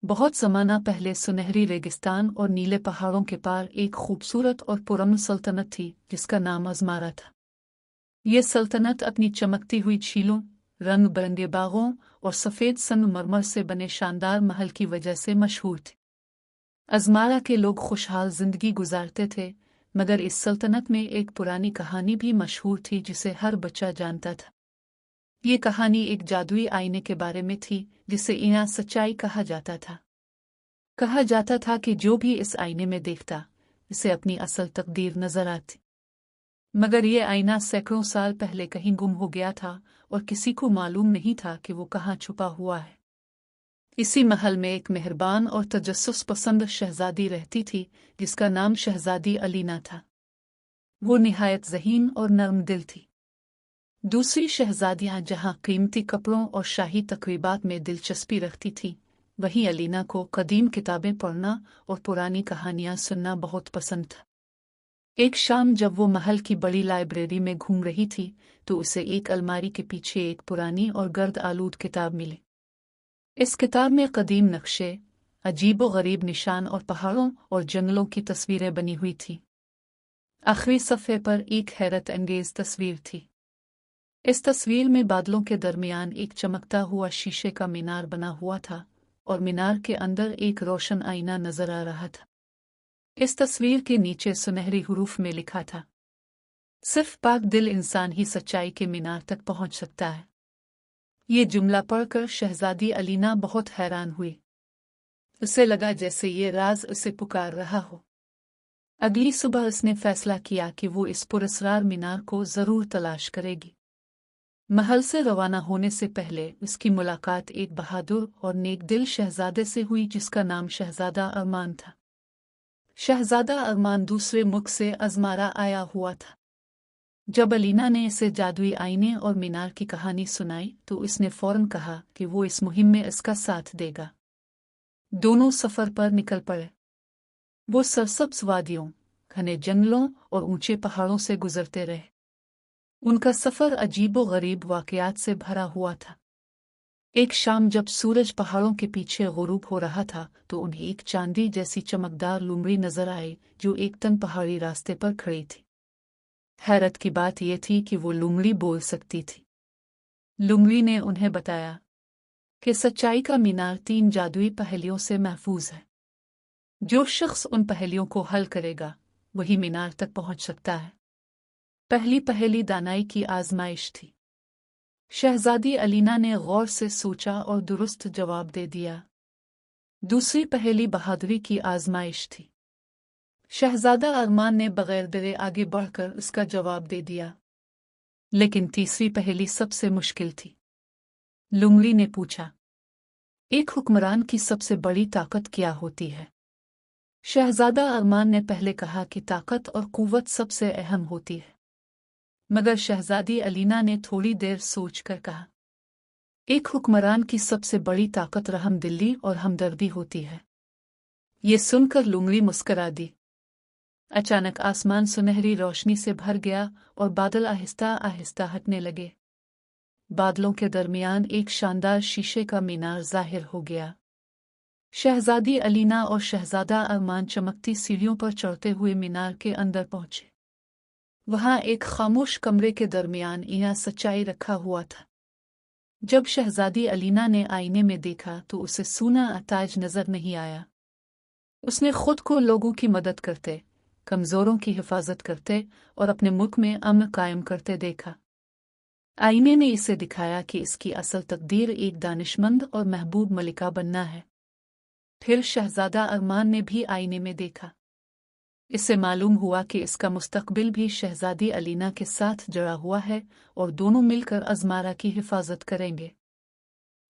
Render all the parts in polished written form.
बहुत ज़माना पहले सुनहरी रेगिस्तान और नीले पहाड़ों के पार एक खूबसूरत और पुरअमन सल्तनत थी जिसका नाम अज़मारा था। ये सल्तनत अपनी चमकती हुई झीलों, रंग बिरंगे बागों और सफ़ेद संगमरमर से बने शानदार महल की वजह से मशहूर थी। अज़मारा के लोग खुशहाल जिंदगी गुजारते थे, मगर इस सल्तनत में एक पुरानी कहानी भी मशहूर थी जिसे हर बच्चा जानता था। ये कहानी एक जादुई आईने के बारे में थी जिसे इना सच्चाई कहा जाता था। कहा जाता था कि जो भी इस आईने में देखता उसे अपनी असल तकदीर नजर आती। मगर ये आईना सैकड़ों साल पहले कहीं गुम हो गया था और किसी को मालूम नहीं था कि वो कहाँ छुपा हुआ है। इसी महल में एक मेहरबान और तजस्सुस पसंद शहजादी रहती थी जिसका नाम शहजादी अलीना था। वो निहायत ज़हीन और नर्म दिल थी। दूसरी शहजादियां जहां कीमती कपड़ों और शाही तकरीबात में दिलचस्पी रखती थीं, वहीं अलीना को कदीम किताबें पढ़ना और पुरानी कहानियां सुनना बहुत पसंद था। एक शाम जब वो महल की बड़ी लाइब्रेरी में घूम रही थी तो उसे एक अलमारी के पीछे एक पुरानी और गर्द आलूद किताब मिली। इस किताब में कदीम नक्शे, अजीबो-गरीब निशान और पहाड़ों और जंगलों की तस्वीरें बनी हुई थी। आखिरी सफ़े पर एक हैरत अंगेज तस्वीर थी। इस तस्वीर में बादलों के दरमियान एक चमकता हुआ शीशे का मीनार बना हुआ था और मीनार के अंदर एक रोशन आईना नजर आ रहा था। इस तस्वीर के नीचे सुनहरी हुरूफ में लिखा था, सिर्फ पाक दिल इंसान ही सच्चाई के मीनार तक पहुंच सकता है। ये जुमला पढ़कर शहजादी अलीना बहुत हैरान हुई। उसे लगा जैसे ये राज उसे पुकार रहा हो। अगली सुबह उसने फैसला किया कि वो इस पुरस्कार मीनार को जरूर तलाश करेगी। महल से रवाना होने से पहले उसकी मुलाकात एक बहादुर और नेक दिल शहजादे से हुई जिसका नाम शहजादा अरमान था। शहजादा अरमान दूसरे मुल्क से अज़मारा आया हुआ था। जब अलीना ने इसे जादुई आईने और मीनार की कहानी सुनाई तो उसने फौरन कहा कि वो इस मुहिम में इसका साथ देगा। दोनों सफ़र पर निकल पड़े। वो सरसब्ज़ वादियों, घने जंगलों और ऊंचे पहाड़ों से गुजरते रहे। उनका सफ़र अजीबो-गरीब वाक़यात से भरा हुआ था। एक शाम जब सूरज पहाड़ों के पीछे गुरूब हो रहा था तो उन्हें एक चांदी जैसी चमकदार लुमड़ी नजर आई जो एक तंग पहाड़ी रास्ते पर खड़ी थी। हैरत की बात यह थी कि वो लुमड़ी बोल सकती थी। लुमड़ी ने उन्हें बताया कि सच्चाई का मीनार 3 जादुई पहेलियों से महफूज है। जो शख्स उन पहेलियों को हल करेगा वही मीनार तक पहुंच सकता है। पहली पहेली दानाई की आजमाइश थी। शहजादी अलीना ने गौर से सोचा और दुरुस्त जवाब दे दिया। दूसरी पहेली बहादुरी की आजमाइश थी। शहजादा अरमान ने बगैर डरे आगे बढ़कर उसका जवाब दे दिया। लेकिन तीसरी पहेली सबसे मुश्किल थी। लुमड़ी ने पूछा, एक हुक्मरान की सबसे बड़ी ताकत क्या होती है? शहजादा अरमान ने पहले कहा कि ताकत और कुव्वत सबसे अहम होती है, मगर शहजादी अलीना ने थोड़ी देर सोचकर कहा, एक हुक्मरान की सबसे बड़ी ताकत रहमदिली और हमदर्दी होती है। ये सुनकर लुमड़ी मुस्करा दी। अचानक आसमान सुनहरी रोशनी से भर गया और बादल आहिस्ता आहिस्ता हटने लगे। बादलों के दरमियान एक शानदार शीशे का मीनार जाहिर हो गया। शहजादी अलीना और शहजादा अरमान चमकती सीढ़ियों पर चढ़ते हुए मीनार के अंदर पहुंचे। वहां एक खामोश कमरे के दरमियान इना सच्चाई रखा हुआ था। जब शहजादी अलीना ने आईने में देखा तो उसे सूना ताज नजर नहीं आया। उसने खुद को लोगों की मदद करते, कमजोरों की हिफाजत करते और अपने मुल्क में अमन कायम करते देखा। आईने ने इसे दिखाया कि इसकी असल तकदीर एक दानिशमंद और महबूब मलिका बनना है। फिर शहजादा अरमान ने भी आईने में देखा। इससे मालूम हुआ कि इसका मुस्तकबिल भी शहजादी अलीना के साथ जुड़ा हुआ है और दोनों मिलकर अज़मारा की हिफाजत करेंगे।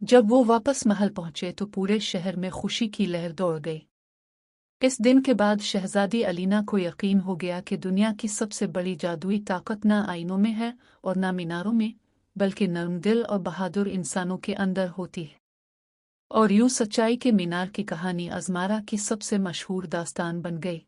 जब वो वापस महल पहुंचे तो पूरे शहर में खुशी की लहर दौड़ गई। इस दिन के बाद शहजादी अलीना को यकीन हो गया कि दुनिया की सबसे बड़ी जादुई ताकत ना आईनों में है और ना मीनारों में, बल्कि नर्म दिल और बहादुर इंसानों के अंदर होती है। और यूं सच्चाई के मीनार की कहानी अज़मारा की सबसे मशहूर दास्तान बन गई।